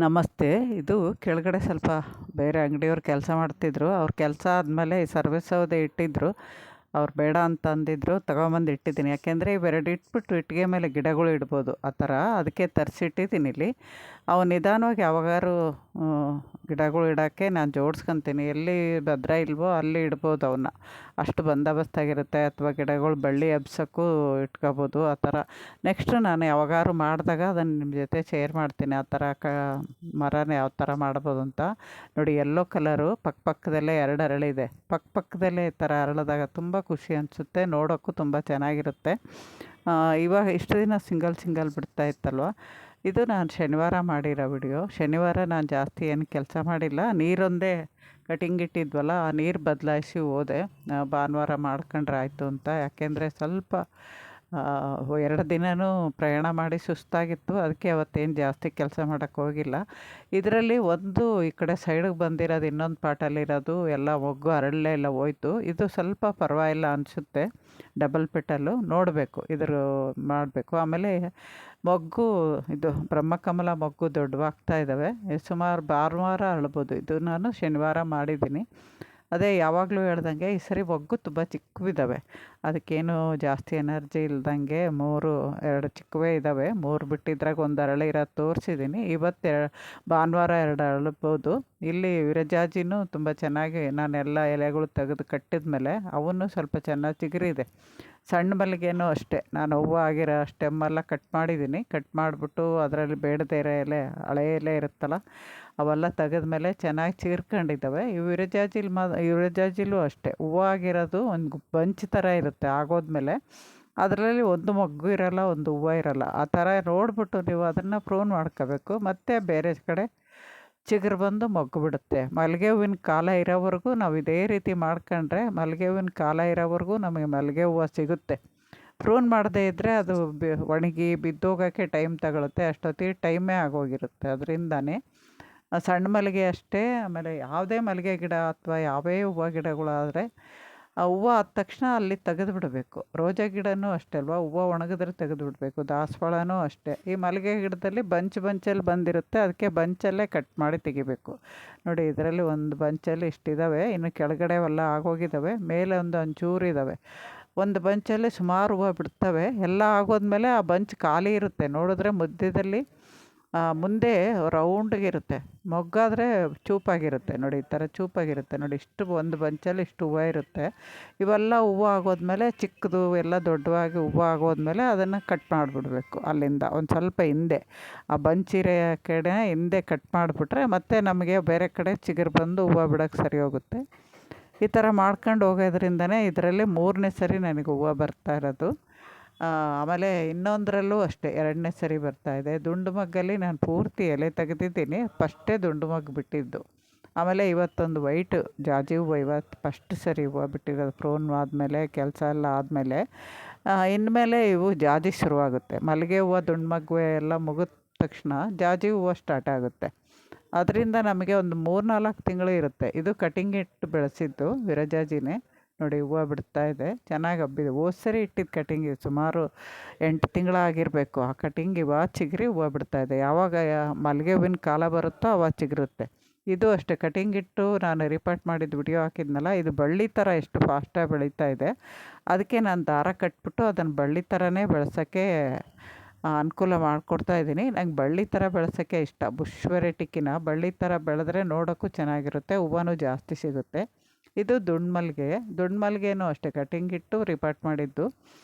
ನಮಸ್ತೆ. ಇದು ಕೆಳಗಡೆ ಸ್ವಲ್ಪ ಬೇರೆ ಅಂಗಡಿಯವ್ರು ಕೆಲಸ ಮಾಡ್ತಿದ್ರು. ಅವ್ರ ಕೆಲಸ ಆದಮೇಲೆ ಈ ಸರ್ವಿಸ್ ಸೌದೆ ಇಟ್ಟಿದ್ದರು. ಅವ್ರು ಬೇಡ ಅಂತ ಅಂದಿದ್ರು. ತಗೊಂಬಂದು ಇಟ್ಟಿದ್ದೀನಿ. ಯಾಕೆಂದರೆ ಇವೆರಡು ಇಟ್ಬಿಟ್ಟು ಇಟ್ಟಿಗೆ ಮೇಲೆ ಗಿಡಗಳು ಇಡ್ಬೋದು ಆ ಥರ. ಅದಕ್ಕೆ ತರಿಸಿಟ್ಟಿದ್ದೀನಿ ಇಲ್ಲಿ. ಅವು ನಿಧಾನವಾಗಿ ಯಾವಾಗಾರು ಗಿಡಗಳು ಇಡೋಕ್ಕೆ ನಾನು ಜೋಡಿಸ್ಕೊತೀನಿ. ಎಲ್ಲಿ ಭದ್ರ ಇಲ್ವೋ ಅಲ್ಲಿ ಇಡ್ಬೋದು ಅವನ್ನ. ಅಷ್ಟು ಬಂದೋಬಸ್ತಾಗಿರುತ್ತೆ. ಅಥವಾ ಗಿಡಗಳು ಬಳ್ಳಿ ಎಬ್ಸೋಕ್ಕೂ ಇಟ್ಕೋಬೋದು ಆ ಥರ. ನೆಕ್ಸ್ಟು ನಾನು ಯಾವಾಗಾರು ಮಾಡಿದಾಗ ಅದನ್ನು ನಿಮ್ಮ ಜೊತೆ ಶೇರ್ ಮಾಡ್ತೀನಿ. ಆ ಥರ ಮರನ ಯಾವ ಥರ ಮಾಡ್ಬೋದು ಅಂತ. ನೋಡಿ, ಯೆಲ್ಲೋ ಕಲರು ಪಕ್ಕದಲ್ಲೇ 2 ಅರಳಿದೆ. ಪಕ್ಕದಲ್ಲೇ ಈ ಥರ ಅರಳಿದಾಗ ತುಂಬ ಖುಷಿ ಅನಿಸುತ್ತೆ. ನೋಡೋಕ್ಕೂ ತುಂಬ ಚೆನ್ನಾಗಿರುತ್ತೆ. ಇವಾಗ ಇಷ್ಟು ದಿನ ಸಿಂಗಲ್ ಬಿಡ್ತಾ ಇತ್ತಲ್ವ. ಇದು ನಾನು ಶನಿವಾರ ಮಾಡಿರೋ ವಿಡಿಯೋ. ಶನಿವಾರ ನಾನು ಜಾಸ್ತಿ ಏನು ಕೆಲಸ ಮಾಡಿಲ್ಲ. ನೀರೊಂದೇ ಕಟಿಂಗ್ ಇಟ್ಟಿದ್ವಲ್ಲ, ಆ ನೀರು ಬದಲಾಯಿಸಿ ಹೋದೆ. ಭಾನುವಾರ ಮಾಡ್ಕೊಂಡ್ರೆ ಆಯಿತು ಅಂತ. ಯಾಕೆಂದರೆ ಸ್ವಲ್ಪ 2 ದಿನವೂ ಪ್ರಯಾಣ ಮಾಡಿ ಸುಸ್ತಾಗಿತ್ತು. ಅದಕ್ಕೆ ಅವತ್ತೇನು ಜಾಸ್ತಿ ಕೆಲಸ ಮಾಡೋಕ್ಕೆ ಹೋಗಿಲ್ಲ. ಇದರಲ್ಲಿ ಒಂದು ಈ ಕಡೆ ಸೈಡಿಗೆ ಬಂದಿರೋದು, ಇನ್ನೊಂದು ಪಾಟಲ್ಲಿರೋದು ಎಲ್ಲ ಮೊಗ್ಗು ಅರಳಲೇ ಇಲ್ಲ, ಹೋಯ್ತು. ಇದು ಸ್ವಲ್ಪ ಪರವಾಗಿಲ್ಲ ಅನಿಸುತ್ತೆ. ಡಬಲ್ ಪೆಟಲ್ಲು ನೋಡಬೇಕು, ಇದ್ರ ಮಾಡಬೇಕು. ಆಮೇಲೆ ಮೊಗ್ಗು, ಇದು ಬ್ರಹ್ಮಕಮಲ ಮೊಗ್ಗು ದೊಡ್ಡವಾಗ್ತಾ ಇದ್ದಾವೆ. ಸುಮಾರು ಭಾನುವಾರ ಅರಳ್ಬೋದು. ಇದು ನಾನು ಶನಿವಾರ ಮಾಡಿದ್ದೀನಿ. ಅದೇ ಯಾವಾಗಲೂ ಹೇಳ್ದಂಗೆ ಈ ಸರಿ ಮೊಗ್ಗು ತುಂಬ ಚಿಕ್ಕವಿದ್ದಾವೆ. ಅದಕ್ಕೇನು ಜಾಸ್ತಿ ಎನರ್ಜಿ ಇಲ್ದಂಗೆ 2 ಚಿಕ್ಕವೇ ಇದ್ದಾವೆ. 3 ಬಿಟ್ಟಿದ್ರಾಗ 1 ಅರಳಿರೋದು ತೋರಿಸಿದ್ದೀನಿ. ಇವತ್ತು ಭಾನುವಾರ 2 ಅರಳ್ಬೋದು. ಇಲ್ಲಿ ವಿರಜಾಜಿನೂ ತುಂಬ ಚೆನ್ನಾಗಿ ನಾನೆಲ್ಲ ಎಲೆಗಳು ತೆಗೆದು ಕಟ್ಟಿದ ಮೇಲೆ ಅವನ್ನೂ ಸ್ವಲ್ಪ ಚೆನ್ನಾಗಿ ಚಿಗುರಿದೆ. ಸಣ್ಣ ಮಲ್ಲಿಗೆನೂ ಅಷ್ಟೇ, ನಾನು ಹೂವು ಆಗಿರೋ ಸ್ಟೆಮ್ಮೆಲ್ಲ ಕಟ್ ಮಾಡಿದ್ದೀನಿ. ಕಟ್ ಮಾಡಿಬಿಟ್ಟು ಅದರಲ್ಲಿ ಬೇಡದೇ ಇರೋ ಎಲೆ, ಹಳೆ ಎಲೆ ಇರುತ್ತಲ್ಲ, ಅವೆಲ್ಲ ತೆಗೆದ್ಮೇಲೆ ಚೆನ್ನಾಗಿ ಚೀರ್ಕೊಂಡಿದ್ದಾವೆ. ಈ ವಿರಜಾಜಿಲೂ ಅಷ್ಟೇ, ಹೂವು ಆಗಿರೋದು ಒಂದು ಬಂಚ್ ಥರ ಇರುತ್ತೆ. ಆಗೋದ್ಮೇಲೆ ಅದರಲ್ಲಿ ಒಂದು ಮೊಗ್ಗು ಇರೋಲ್ಲ, ಒಂದು ಹೂವು ಇರೋಲ್ಲ. ಆ ಥರ ನೋಡಿಬಿಟ್ಟು ನೀವು ಅದನ್ನು ಪ್ರೂನ್ ಮಾಡ್ಕೋಬೇಕು. ಮತ್ತು ಬೇರೆ ಕಡೆ ಚಿಗುರು ಬಂದು ಮೊಗ್ಗು ಬಿಡುತ್ತೆ. ಮಲ್ಲಿಗೆ ಹೂವಿನ ಕಾಲ ಇರೋವರೆಗೂ ನಾವು ಇದೇ ರೀತಿ ಮಾಡ್ಕೊಂಡ್ರೆ, ಮಲ್ಲಿಗೆ ಹೂವಿನ ಕಾಲ ಇರೋವರೆಗೂ ನಮಗೆ ಮಲ್ಲಿಗೆ ಹೂವು ಸಿಗುತ್ತೆ. ಪ್ರೂನ್ ಮಾಡದೇ ಇದ್ದರೆ ಅದು ಒಣಗಿ ಬಿದ್ದೋಗೋಕ್ಕೆ ಟೈಮ್ ತಗೊಳುತ್ತೆ. ಅಷ್ಟೊತ್ತಿಗೆ ಟೈಮೇ ಆಗೋಗಿರುತ್ತೆ. ಅದರಿಂದನೇ ಸಣ್ಣ ಮಲ್ಲಿಗೆ ಅಷ್ಟೇ. ಆಮೇಲೆ ಯಾವುದೇ ಮಲ್ಲಿಗೆ ಗಿಡ ಅಥವಾ ಯಾವೇ ಹೂವು ಗಿಡಗಳಾದರೆ ಆ ಹೂವು ಆದ ತಕ್ಷಣ ಅಲ್ಲಿ ತೆಗೆದು ಬಿಡಬೇಕು. ರೋಜಾ ಗಿಡನೂ ಅಷ್ಟೇ ಅಲ್ವಾ, ಹೂವು ಒಣಗಿದ್ರೆ ತೆಗೆದು ಬಿಡಬೇಕು. ದಾಸವಾಳನೂ ಅಷ್ಟೇ. ಈ ಮಲ್ಲಿಗೆ ಗಿಡದಲ್ಲಿ ಬಂಚಲ್ಲಿ ಬಂದಿರುತ್ತೆ, ಅದಕ್ಕೆ ಬಂಚಲ್ಲೇ ಕಟ್ ಮಾಡಿ ತೆಗಿಬೇಕು. ನೋಡಿ, ಇದರಲ್ಲಿ ಒಂದು ಬಂಚಲ್ಲಿ ಇಷ್ಟಿದ್ದಾವೆ. ಇನ್ನು ಕೆಳಗಡೆ ಎಲ್ಲ ಆಗೋಗಿದ್ದಾವೆ. ಮೇಲೆ ಒಂಚೂರು ಇದ್ದಾವೆ. ಒಂದು ಬಂಚಲ್ಲಿ ಸುಮಾರು ಹೂವು ಬಿಡ್ತವೆ. ಎಲ್ಲ ಆಗೋದ್ಮೇಲೆ ಆ ಬಂಚ್ ಖಾಲಿ ಇರುತ್ತೆ. ನೋಡಿದ್ರೆ ಮಧ್ಯದಲ್ಲಿ ಮುಂದೆ ರೌಂಡ್ಗಿರುತ್ತೆ. ಮೊಗ್ಗಾದರೆ ಚೂಪಾಗಿರುತ್ತೆ. ನೋಡಿ, ಈ ಥರ ಚೂಪಾಗಿರುತ್ತೆ. ನೋಡಿ, ಇಷ್ಟು ಒಂದು ಬಂಚಲ್ಲಿ ಇಷ್ಟು ಹೂವು ಇರುತ್ತೆ. ಇವೆಲ್ಲ ಹೂವು ಆಗೋದ್ಮೇಲೆ ಚಿಕ್ಕದು ಎಲ್ಲ ದೊಡ್ಡವಾಗಿ ಹೂವು ಆಗೋದ್ಮೇಲೆ ಅದನ್ನು ಕಟ್ ಮಾಡಿಬಿಡ್ಬೇಕು. ಅಲ್ಲಿಂದ ಒಂದು ಸ್ವಲ್ಪ ಹಿಂದೆ ಆ ಬಂಚಿರೋ ಕಡೆ ಹಿಂದೆ ಕಟ್ ಮಾಡಿಬಿಟ್ರೆ ಮತ್ತೆ ನಮಗೆ ಬೇರೆ ಕಡೆ ಚಿಗುರು ಬಂದು ಹೂವು ಬಿಡೋಕ್ಕೆ ಸರಿ ಹೋಗುತ್ತೆ. ಈ ಥರ ಮಾಡ್ಕೊಂಡು ಹೋಗೋದ್ರಿಂದನೇ ಇದರಲ್ಲಿ 3ನೇ ಸರಿ ನನಗೆ ಹೂವು ಬರ್ತಾ ಇರೋದು. ಆಮೇಲೆ ಇನ್ನೊಂದರಲ್ಲೂ ಅಷ್ಟೇ 2ನೇ ಸರಿ ಬರ್ತಾಯಿದೆ. ದುಂಡು ಮಗ್ಗಲ್ಲಿ ನಾನು ಪೂರ್ತಿ ಎಲೆ ತೆಗೆದಿದ್ದೀನಿ. ಫಸ್ಟೇ ದುಂಡು ಮಗ್ಗು ಬಿಟ್ಟಿದ್ದು. ಆಮೇಲೆ ಇವತ್ತೊಂದು ವೈಟ್ ಜಾಜಿ ಹೂವು ಇವತ್ತು ಫಸ್ಟ್ ಸರಿ ಹೂವು ಬಿಟ್ಟಿರೋದು. ಪ್ರೂನ್ ಆದಮೇಲೆ ಕೆಲಸ ಎಲ್ಲ ಆದಮೇಲೆ ಇನ್ಮೇಲೆ ಇವು ಜಾಜಿ ಶುರುವಾಗುತ್ತೆ. ಮಲ್ಲಿಗೆ ಹೂವು, ದುಂಡು ಮಗ್ಗು ಎಲ್ಲ ಮುಗಿದ ತಕ್ಷಣ ಜಾಜಿ ಹೂವು ಸ್ಟಾರ್ಟ್ ಆಗುತ್ತೆ. ಅದರಿಂದ ನಮಗೆ ಒಂದು 3-4 ತಿಂಗಳು ಇರುತ್ತೆ. ಇದು ಕಟಿಂಗ್ ಇಟ್ಟು ಬೆಳೆಸಿದ್ದು ವಿರಜಾಜಿನೇ. ನೋಡಿ, ಹೂವು ಬಿಡ್ತಾ ಇದೆ, ಚೆನ್ನಾಗಿ ಹಬ್ಬಿದೆ. ಹೋದ ಸರಿ ಇಟ್ಟಿದ್ದು ಕಟಿಂಗ್ ಸುಮಾರು 8 ತಿಂಗಳಾಗಿರಬೇಕು. ಆ ಕಟಿಂಗ್ ಇವಾಗ ಚಿಗುರಿ ಹೂವು ಬಿಡ್ತಾ ಇದೆ. ಯಾವಾಗ ಮಲ್ಲಿಗೆ ಹೂವಿನ ಕಾಲ ಬರುತ್ತೋ ಅವಾಗ ಚಿಗುರುತ್ತೆ. ಇದು ಅಷ್ಟೇ, ಕಟಿಂಗ್ ಇಟ್ಟು ನಾನು ರಿಪೋರ್ಟ್ ಮಾಡಿದ್ದು ವಿಡಿಯೋ ಹಾಕಿದ್ನಲ್ಲ, ಇದು ಬಳ್ಳಿ ಥರ ಎಷ್ಟು ಫಾಸ್ಟಾಗಿ ಬೆಳೀತಾ ಇದೆ. ಅದಕ್ಕೆ ನಾನು ದಾರ ಕಟ್ಬಿಟ್ಟು ಅದನ್ನು ಬಳ್ಳಿ ಥರನೇ ಬೆಳೆಸೋಕ್ಕೆ ಅನುಕೂಲ ಮಾಡಿಕೊಡ್ತಾ ಇದ್ದೀನಿ. ನಂಗೆ ಬಳ್ಳಿ ಥರ ಬೆಳೆಸೋಕ್ಕೆ ಇಷ್ಟ. ಬುಷ್ ವೆರೈಟಿಕ್ಕಿನ ಬಳ್ಳಿ ಥರ ಬೆಳೆದ್ರೆ ನೋಡೋಕ್ಕೂ ಚೆನ್ನಾಗಿರುತ್ತೆ, ಹೂವನೂ ಜಾಸ್ತಿ ಸಿಗುತ್ತೆ. ಇದು ದುಂಡು ಮಲ್ಲಿಗೆನೂ ಅಷ್ಟೇ, ಕಟಿಂಗ್ ಇಟ್ಟು ರಿಪೋರ್ಟ್ ಮಾಡಿದ್ದು.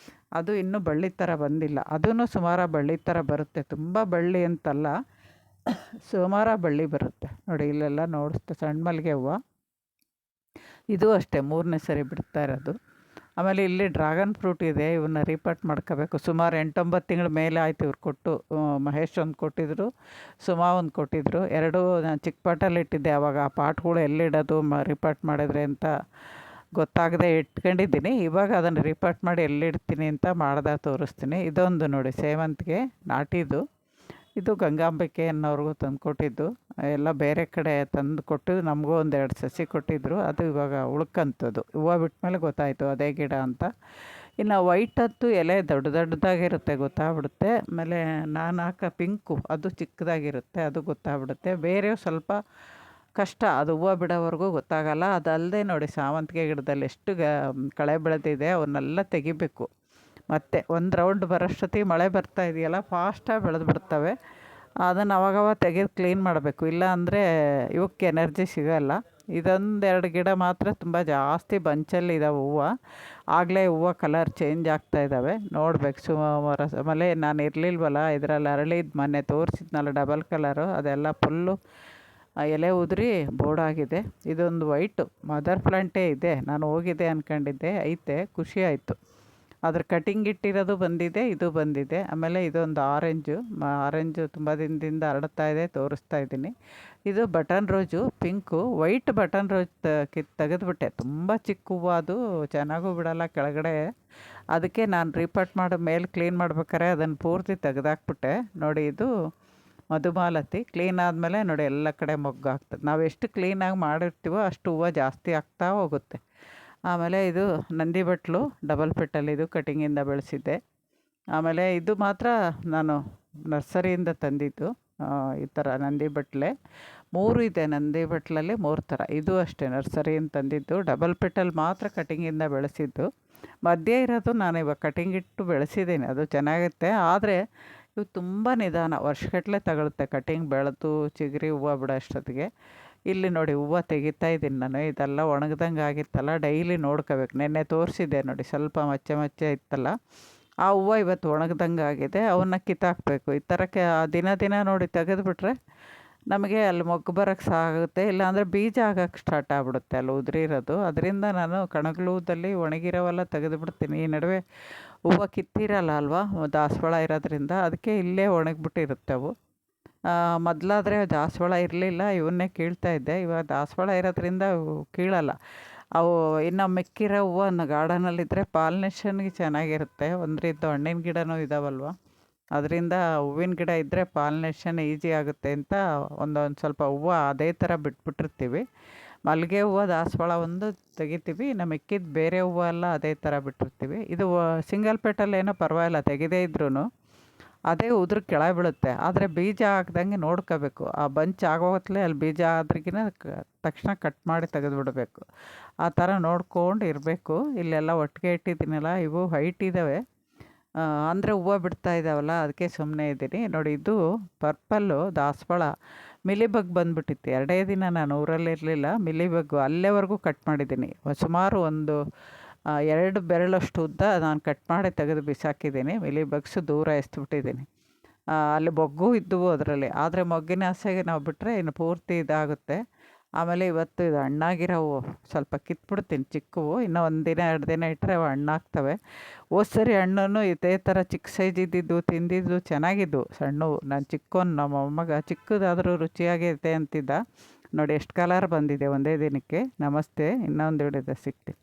ಅದು ಇನ್ನೂ ಬಳ್ಳಿ ಥರ ಬಂದಿಲ್ಲ. ಅದೂ ಸುಮಾರು ಬಳ್ಳಿ ಥರ ಬರುತ್ತೆ. ತುಂಬ ಬಳ್ಳಿ ಅಂತಲ್ಲ, ಸುಮಾರು ಬಳ್ಳಿ ಬರುತ್ತೆ. ನೋಡಿ, ಇಲ್ಲೆಲ್ಲ ನೋಡಿಸ್ತೆ ಸಣ್ಣ ಮಲ್ಲಿಗೆ ಹೂವು. ಇದು ಅಷ್ಟೇ 3ನೇ ಸರಿ ಬಿಡ್ತಾ ಇರೋದು. ಆಮೇಲೆ ಇಲ್ಲಿ ಡ್ರ್ಯಾಗನ್ ಫ್ರೂಟ್ ಇದೆ. ಇವನ್ನ ರಿಪೋರ್ಟ್ ಮಾಡ್ಕೋಬೇಕು. ಸುಮಾರು 8-9 ತಿಂಗಳ ಮೇಲೆ ಆಯಿತು ಇವ್ರು ಕೊಟ್ಟು. ಮಹೇಶ್ ಒಂದು ಕೊಟ್ಟಿದ್ದರು, ಸುಮಾ ಒಂದು ಕೊಟ್ಟಿದ್ದರು. 2 ನಾನು ಚಿಕ್ಕ ಪಾಟಲ್ಲಿ ಇಟ್ಟಿದ್ದೆ. ಆವಾಗ ಆ ಪಾಟ್ಗಳು ಎಲ್ಲಿಡೋದು ರಿಪೋರ್ಟ್ ಮಾಡಿದ್ರೆ ಅಂತ ಗೊತ್ತಾಗದೆ ಇಟ್ಕೊಂಡಿದ್ದೀನಿ. ಇವಾಗ ಅದನ್ನು ರಿಪೋರ್ಟ್ ಮಾಡಿ ಎಲ್ಲಿಡ್ತೀನಿ ಅಂತ ಮಾಡ್ದಾಗ ತೋರಿಸ್ತೀನಿ. ಇದೊಂದು ನೋಡಿ, ಸೇವಂತಿಗೆ ನಾಟಿದು. ಇದು ಗಂಗಾಂಬಿಕೆ ಅನ್ನೋರ್ಗೂ ತಂದು ಕೊಟ್ಟಿದ್ದು. ಎಲ್ಲ ಬೇರೆ ಕಡೆ ತಂದು ಕೊಟ್ಟು ನಮಗೂ 1-2 ಸಸಿ ಕೊಟ್ಟಿದ್ದರು. ಅದು ಇವಾಗ ಉಳ್ಕಂಥದ್ದು. ಹೂವು ಬಿಟ್ಟ ಮೇಲೆ ಗೊತ್ತಾಯಿತು ಅದೇ ಗಿಡ ಅಂತ. ಇನ್ನು ವೈಟ್ ಅಂತೂ ಎಲೆ ದೊಡ್ಡ ದೊಡ್ಡದಾಗಿರುತ್ತೆ, ಗೊತ್ತಾಗ್ಬಿಡುತ್ತೆ. ಆಮೇಲೆ ನಾನು ಹಾಕೋ ಪಿಂಕು ಅದು ಚಿಕ್ಕದಾಗಿರುತ್ತೆ, ಅದು ಗೊತ್ತಾಗ್ಬಿಡುತ್ತೆ. ಬೇರೆ ಸ್ವಲ್ಪ ಕಷ್ಟ, ಅದು ಹೂವು ಬಿಡೋವರೆಗೂ ಗೊತ್ತಾಗಲ್ಲ. ಅದಲ್ಲದೆ ನೋಡಿ, ಸಾವಂತಿಗೆ ಗಿಡದಲ್ಲಿ ಎಷ್ಟು ಕಳೆ ಬೆಳೆದಿದೆ, ಅವನ್ನೆಲ್ಲ ತೆಗಿಬೇಕು. ಮತ್ತು ಒಂದು ರೌಂಡ್ ಬರೋಷ್ಟೊತ್ತಿಗೆ ಮಳೆ ಬರ್ತಾ ಇದೆಯಲ್ಲ, ಫಾಸ್ಟಾಗಿ ಬೆಳೆದು ಬಿಡ್ತವೆ. ಅದನ್ನು ಅವಾಗವಾಗ ತೆಗೆದು ಕ್ಲೀನ್ ಮಾಡಬೇಕು, ಇಲ್ಲ ಅಂದರೆ ಇವಕ್ಕೆ ಎನರ್ಜಿ ಸಿಗೋಲ್ಲ. ಇದೊಂದೆರಡು ಗಿಡ ಮಾತ್ರ ತುಂಬ ಜಾಸ್ತಿ ಬಂಚಲ್ಲಿದ್ದಾವೆ ಹೂವು. ಆಗಲೇ ಹೂವು ಕಲರ್ ಚೇಂಜ್ ಆಗ್ತಾ ಇದ್ದಾವೆ, ನೋಡ್ಬೇಕು. ಸುಮಾರು ಆಮೇಲೆ ನಾನು ಇರಲಿಲ್ವಲ್ಲ ಇದರಲ್ಲಿ, ಅರಳಿದ್ದು ಮೊನ್ನೆ ತೋರಿಸಿದ್ನಲ್ಲ ಡಬಲ್ ಕಲರು, ಅದೆಲ್ಲ ಫುಲ್ಲು ಎಲೆ ಉದುರಿ ಬೋರ್ಡಾಗಿದೆ. ಇದೊಂದು ವೈಟು ಮದರ್ ಪ್ಲಾಂಟೇ ಇದೆ, ನಾನು ಹೋಗಿದ್ದೆ ಅಂದ್ಕೊಂಡಿದ್ದೆ, ಐತೆ, ಖುಷಿ ಆಯಿತು. ಅದ್ರ ಕಟಿಂಗ್ ಇಟ್ಟಿರೋದು ಬಂದಿದೆ, ಇದು ಬಂದಿದೆ. ಆಮೇಲೆ ಇದೊಂದು ಆರೆಂಜು ತುಂಬ ದಿನದಿಂದ ಹರಡ್ತಾ ಇದೆ, ತೋರಿಸ್ತಾ ಇದ್ದೀನಿ. ಇದು button rose pink, white button rose ತೆಗೆದುಬಿಟ್ಟೆ. ತುಂಬ ಚಿಕ್ಕ ಹೂವು, ಅದು ಚೆನ್ನಾಗೂ ಬಿಡೋಲ್ಲ ಕೆಳಗಡೆ. ಅದಕ್ಕೆ ನಾನು ರೀಪಾಟ್ ಮಾಡೋ ಮೇಲೆ ಕ್ಲೀನ್ ಮಾಡ್ಬೇಕಾರೆ ಅದನ್ನು ಪೂರ್ತಿ ತೆಗೆದಾಕ್ಬಿಟ್ಟೆ. ನೋಡಿ, ಇದು ಮಧುಮಾಲತಿ. ಕ್ಲೀನ್ ಆದಮೇಲೆ ನೋಡಿ ಎಲ್ಲ ಕಡೆ ಮೊಗ್ಗಾಗ್ತದೆ. ನಾವು ಎಷ್ಟು ಕ್ಲೀನಾಗಿ ಮಾಡಿರ್ತೀವೋ ಅಷ್ಟು ಹೂವು ಜಾಸ್ತಿ ಆಗ್ತಾ ಹೋಗುತ್ತೆ. ಆಮೇಲೆ ಇದು ನಂದಿ ಬಟ್ಲು ಡಬಲ್ ಪೆಟಲ್, ಇದು ಕಟಿಂಗಿಂದ ಬೆಳೆಸಿದ್ದೆ. ಆಮೇಲೆ ಇದು ಮಾತ್ರ ನಾನು ನರ್ಸರಿಯಿಂದ ತಂದಿದ್ದು. ಈ ಥರ ನಂದಿ ಬಟ್ಲೆ 3 ಇದೆ, ನಂದಿ ಬಟ್ಲಲ್ಲಿ 3 ಥರ. ಇದು ಅಷ್ಟೇ ನರ್ಸರಿಯಿಂದ ತಂದಿದ್ದು. ಡಬಲ್ ಪೆಟಲ್ ಮಾತ್ರ ಕಟಿಂಗಿಂದ ಬೆಳೆಸಿದ್ದು. ಮಧ್ಯೆ ಇರೋದು ನಾನು ಇವಾಗ ಕಟಿಂಗ್ ಇಟ್ಟು ಬೆಳೆಸಿದ್ದೀನಿ, ಅದು ಚೆನ್ನಾಗಿರುತ್ತೆ. ಆದರೆ ಇವು ತುಂಬ ನಿಧಾನ, ವರ್ಷಗಟ್ಟಲೆ ತಗೊಳುತ್ತೆ ಕಟಿಂಗ್ ಬೆಳೆದು ಚಿಗುರಿ ಹೂವು ಬಿಡೋ ಅಷ್ಟೊತ್ತಿಗೆ. ಇಲ್ಲಿ ನೋಡಿ ಹೂವು ತೆಗಿತಾ ಇದ್ದೀನಿ ನಾನು. ಇದೆಲ್ಲ ಒಣಗ್ದಂಗೆ ಆಗಿತ್ತಲ್ಲ, ಡೈಲಿ ನೋಡ್ಕೋಬೇಕು. ನೆನ್ನೆ ತೋರಿಸಿದ್ದೆ ನೋಡಿ, ಸ್ವಲ್ಪ ಮಚ್ಚೆ ಇತ್ತಲ್ಲ, ಆ ಹೂವು ಇವತ್ತು ಒಣಗ್ದಂಗೆ ಆಗಿದೆ. ಅವನ್ನ ಕಿತ್ತಾಕಬೇಕು. ಈ ಥರಕ್ಕೆ ದಿನ ನೋಡಿ ತೆಗೆದುಬಿಟ್ರೆ ನಮಗೆ ಅಲ್ಲಿ ಮೊಗ್ಗು ಬರೋಕ್ಕೆ ಸಾಗುತ್ತೆ. ಇಲ್ಲಾಂದರೆ ಬೀಜ ಆಗೋಕ್ಕೆ ಸ್ಟಾರ್ಟ್ ಆಗ್ಬಿಡುತ್ತೆ ಅಲ್ಲಿ ಉದುರಿರೋದು. ಅದರಿಂದ ನಾನು ಕಣಗಲೂದಲ್ಲಿ ಒಣಗಿರೋವೆಲ್ಲ ತೆಗೆದುಬಿಡ್ತೀನಿ. ಈ ನಡುವೆ ಹೂವು ಕಿತ್ತಿರಲ್ಲ ಅಲ್ವಾ, ದಾಸವಾಳ ಇರೋದ್ರಿಂದ, ಅದಕ್ಕೆ ಇಲ್ಲೇ ಒಣಗಿಬಿಟ್ಟಿರುತ್ತೆ ಅವು. ಮೊದಲಾದರೆ ದಾಸವಾಳ ಇರಲಿಲ್ಲ, ಇವನ್ನೇ ಕೀಳ್ತಾಯಿದ್ದೆ. ಇವಾಗ ದಾಸವಾಳ ಇರೋದ್ರಿಂದ ಕೀಳಲ್ಲ ಅವು. ಇನ್ನು ಮಿಕ್ಕಿರೋ ಹೂವು ಗಾರ್ಡನಲ್ಲಿದ್ದರೆ ಪಾಲಿನೇಷನ್ಗೆ ಚೆನ್ನಾಗಿರುತ್ತೆ. ಒಂದರಿದ್ದು ಹಣ್ಣಿನ ಗಿಡನೂ ಇದ್ದಾವಲ್ವ, ಅದರಿಂದ ಹೂವಿನ ಗಿಡ ಇದ್ದರೆ ಪಾಲಿನೇಷನ್ ಈಸಿ ಆಗುತ್ತೆ ಅಂತ ಒಂದೊಂದು ಸ್ವಲ್ಪ ಹೂವು ಅದೇ ಥರ ಬಿಟ್ಬಿಟ್ಟಿರ್ತೀವಿ. ಮಲ್ಲಿಗೆ ಹೂವು, ದಾಸವಾಳ ಒಂದು ತೆಗಿತೀವಿ, ಇನ್ನು ಮಿಕ್ಕಿದ ಬೇರೆ ಹೂವು ಎಲ್ಲ ಅದೇ ಥರ ಬಿಟ್ಟಿರ್ತೀವಿ. ಇದು ಸಿಂಗಲ್ ಪೆಟಲ್ ಏನೋ ಪರವಾಗಿಲ್ಲ, ತೆಗೆದೇ ಇದ್ರೂ ಅದೇ ಉದುರು ಕೆಳಗೆ ಬೀಳುತ್ತೆ. ಆದರೆ ಬೀಜ ಹಾಕ್ದಂಗೆ ನೋಡ್ಕೋಬೇಕು. ಆ ಬಂಚ್ ಆಗೋಗತ್ಲೆ ಅಲ್ಲಿ ಬೀಜ ಆದ್ರಿಗಿನ ತಕ್ಷಣ ಕಟ್ ಮಾಡಿ ತೆಗೆದುಬಿಡಬೇಕು. ಆ ಥರ ನೋಡ್ಕೊಂಡು ಇರಬೇಕು. ಇಲ್ಲೆಲ್ಲ ಒಟ್ಟಿಗೆ ಇಟ್ಟಿದ್ದೀನಲ್ಲ, ಇವು ಹೈಟ್ ಇದ್ದಾವೆ, ಅಂದರೆ ಹೂವು ಬಿಡ್ತಾ ಇದ್ದಾವಲ್ಲ, ಅದಕ್ಕೆ ಸುಮ್ಮನೆ ಇದ್ದೀನಿ. ನೋಡಿ, ಇದು ಪರ್ಪಲ್ಲು ದಾಸವಾಳ ಮಿಲಿಬಗ್ ಬಂದುಬಿಟ್ಟಿತ್ತು. 2 ದಿನ ನಾನು ಊರಲ್ಲಿರಲಿಲ್ಲ. ಮಿಲಿಬಗ್ಗು ಅಲ್ಲೇವರೆಗೂ ಕಟ್ ಮಾಡಿದ್ದೀನಿ. ಸುಮಾರು ಒಂದು 2 ಬೆರಳಷ್ಟು ಉದ್ದ ನಾನು ಕಟ್ ಮಾಡಿ ತೆಗೆದು ಬಿಸಾಕಿದ್ದೀನಿ. ಮಿಲಿಬಗ್ಸು ದೂರ ಎಸ್ದುಬಿಟ್ಟಿದ್ದೀನಿ. ಅಲ್ಲಿ ಮೊಗ್ಗು ಇದ್ದವು ಅದರಲ್ಲಿ. ಆದರೆ ಮೊಗ್ಗಿನ ಆಸೆಗೆ ನಾವು ಬಿಟ್ಟರೆ ಇನ್ನು ಪೂರ್ತಿ ಇದಾಗುತ್ತೆ. ಆಮೇಲೆ ಇವತ್ತು ಇದು ಹಣ್ಣಾಗಿರೋವು ಸ್ವಲ್ಪ ಕಿತ್ಬಿಡ್ತೀನಿ, ಚಿಕ್ಕವು. ಇನ್ನೂ 1 ದಿನ 2 ದಿನ ಇಟ್ಟರೆ ಅವು ಹಣ್ಣಾಗ್ತವೆ. ಹೋದ ಸರಿ ಹಣ್ಣನ್ನು ಇದೇ ಥರ ಚಿಕ್ಕ ಸೈಜ್ ಇದ್ದಿದ್ದು ತಿಂದಿದ್ದು ಚೆನ್ನಾಗಿದ್ದು ಸಣ್ಣವು. ನಾನು ಚಿಕ್ಕವನು, ನಮ್ಮ ಮೊಮ್ಮಗ ಚಿಕ್ಕದಾದರೂ ರುಚಿಯಾಗೈತೆ ಅಂತಿದ್ದ. ನೋಡಿ ಎಷ್ಟು ಕಲರ್ ಬಂದಿದೆ ಒಂದೇ ದಿನಕ್ಕೆ. ನಮಸ್ತೆ, ಇನ್ನೊಂದು ವಿಡಿಯೋದ ಸಿಗ್ತೀನಿ.